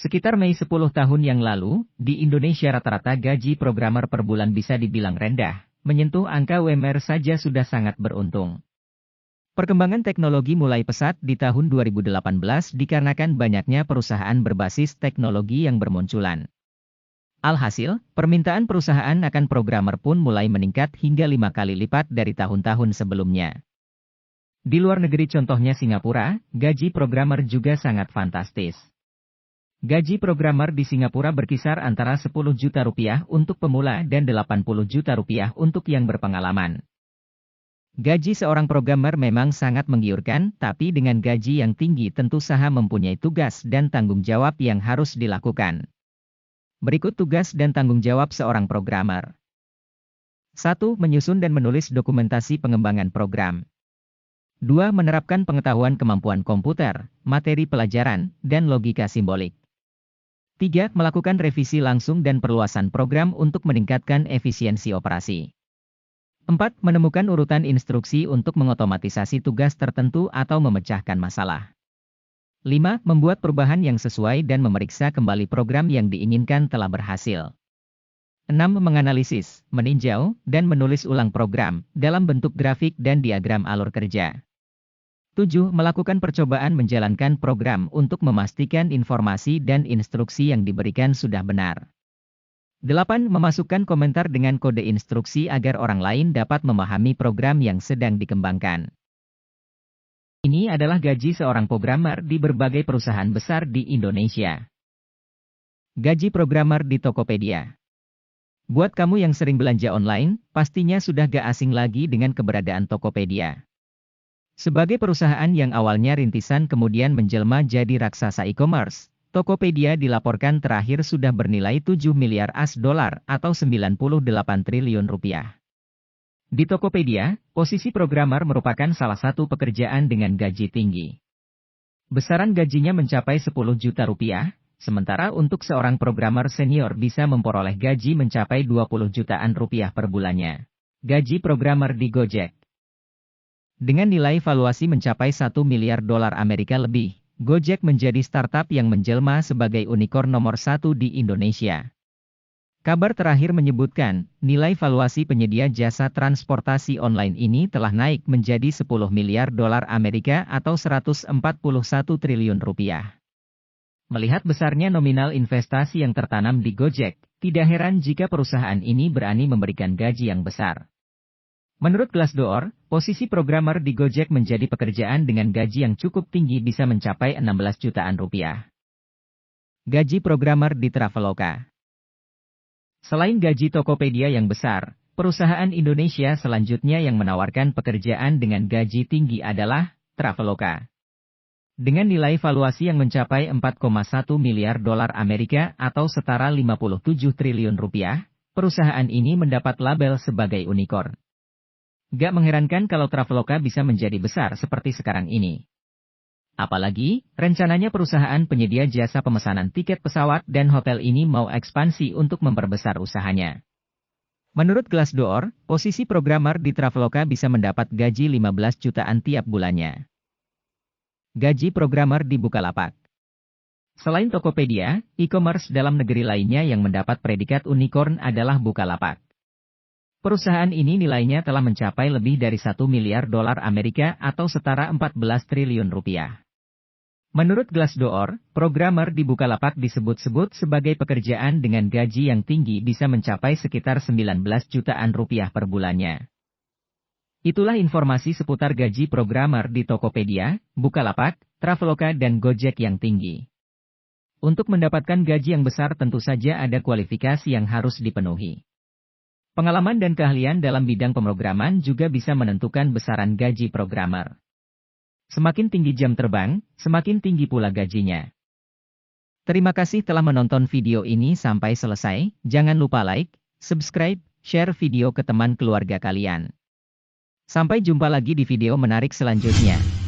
Sekitar Mei 10 tahun yang lalu, di Indonesia rata-rata gaji programmer per bulan bisa dibilang rendah, menyentuh angka UMR saja sudah sangat beruntung. Perkembangan teknologi mulai pesat di tahun 2018 dikarenakan banyaknya perusahaan berbasis teknologi yang bermunculan. Alhasil, permintaan perusahaan akan programmer pun mulai meningkat hingga 5 kali lipat dari tahun-tahun sebelumnya. Di luar negeri contohnya Singapura, gaji programmer juga sangat fantastis. Gaji programmer di Singapura berkisar antara 10 juta rupiah untuk pemula dan 80 juta rupiah untuk yang berpengalaman. Gaji seorang programmer memang sangat menggiurkan, tapi dengan gaji yang tinggi tentu saja mempunyai tugas dan tanggung jawab yang harus dilakukan. Berikut tugas dan tanggung jawab seorang programmer. 1. Menyusun dan menulis dokumentasi pengembangan program. 2. Menerapkan pengetahuan kemampuan komputer, materi pelajaran, dan logika simbolik. 3. Melakukan revisi langsung dan perluasan program untuk meningkatkan efisiensi operasi. 4. Menemukan urutan instruksi untuk mengotomatisasi tugas tertentu atau memecahkan masalah. 5. Membuat perubahan yang sesuai dan memeriksa kembali program yang diinginkan telah berhasil. 6. Menganalisis, meninjau, dan menulis ulang program dalam bentuk grafik dan diagram alur kerja. 7. Melakukan percobaan menjalankan program untuk memastikan informasi dan instruksi yang diberikan sudah benar. 8. Memasukkan komentar dengan kode instruksi agar orang lain dapat memahami program yang sedang dikembangkan. Ini adalah gaji seorang programmer di berbagai perusahaan besar di Indonesia. Gaji programmer di Tokopedia. Buat kamu yang sering belanja online, pastinya sudah gak asing lagi dengan keberadaan Tokopedia. Sebagai perusahaan yang awalnya rintisan kemudian menjelma jadi raksasa e-commerce, Tokopedia dilaporkan terakhir sudah bernilai 7 miliar US$ atau 98 triliun rupiah. Di Tokopedia, posisi programmer merupakan salah satu pekerjaan dengan gaji tinggi. Besaran gajinya mencapai 10 juta rupiah, sementara untuk seorang programmer senior bisa memperoleh gaji mencapai 20 jutaan rupiah per bulannya. Gaji programmer di Gojek. Dengan nilai valuasi mencapai 1 miliar dolar Amerika lebih, Gojek menjadi startup yang menjelma sebagai unicorn nomor 1 di Indonesia. Kabar terakhir menyebutkan, nilai valuasi penyedia jasa transportasi online ini telah naik menjadi 10 miliar dolar Amerika atau 141 triliun rupiah. Melihat besarnya nominal investasi yang tertanam di Gojek, tidak heran jika perusahaan ini berani memberikan gaji yang besar. Menurut Glassdoor, posisi programmer di Gojek menjadi pekerjaan dengan gaji yang cukup tinggi bisa mencapai 16 jutaan rupiah. Gaji programmer di Traveloka. Selain gaji Tokopedia yang besar, perusahaan Indonesia selanjutnya yang menawarkan pekerjaan dengan gaji tinggi adalah Traveloka. Dengan nilai valuasi yang mencapai 4,1 miliar dolar Amerika atau setara 57 triliun rupiah, perusahaan ini mendapat label sebagai unicorn. Gak mengherankan kalau Traveloka bisa menjadi besar seperti sekarang ini. Apalagi, rencananya perusahaan penyedia jasa pemesanan tiket pesawat dan hotel ini mau ekspansi untuk memperbesar usahanya. Menurut Glassdoor, posisi programmer di Traveloka bisa mendapat gaji 15 jutaan tiap bulannya. Gaji programmer di Bukalapak. Selain Tokopedia, e-commerce dalam negeri lainnya yang mendapat predikat unicorn adalah Bukalapak. Perusahaan ini nilainya telah mencapai lebih dari 1 miliar dolar Amerika atau setara 14 triliun rupiah. Menurut Glassdoor, programmer di Bukalapak disebut-sebut sebagai pekerjaan dengan gaji yang tinggi bisa mencapai sekitar 19 jutaan rupiah per bulannya. Itulah informasi seputar gaji programmer di Tokopedia, Bukalapak, Traveloka dan Gojek yang tinggi. Untuk mendapatkan gaji yang besar tentu saja ada kualifikasi yang harus dipenuhi. Pengalaman dan keahlian dalam bidang pemrograman juga bisa menentukan besaran gaji programmer. Semakin tinggi jam terbang, semakin tinggi pula gajinya. Terima kasih telah menonton video ini sampai selesai. Jangan lupa like, subscribe, share video ke teman keluarga kalian. Sampai jumpa lagi di video menarik selanjutnya.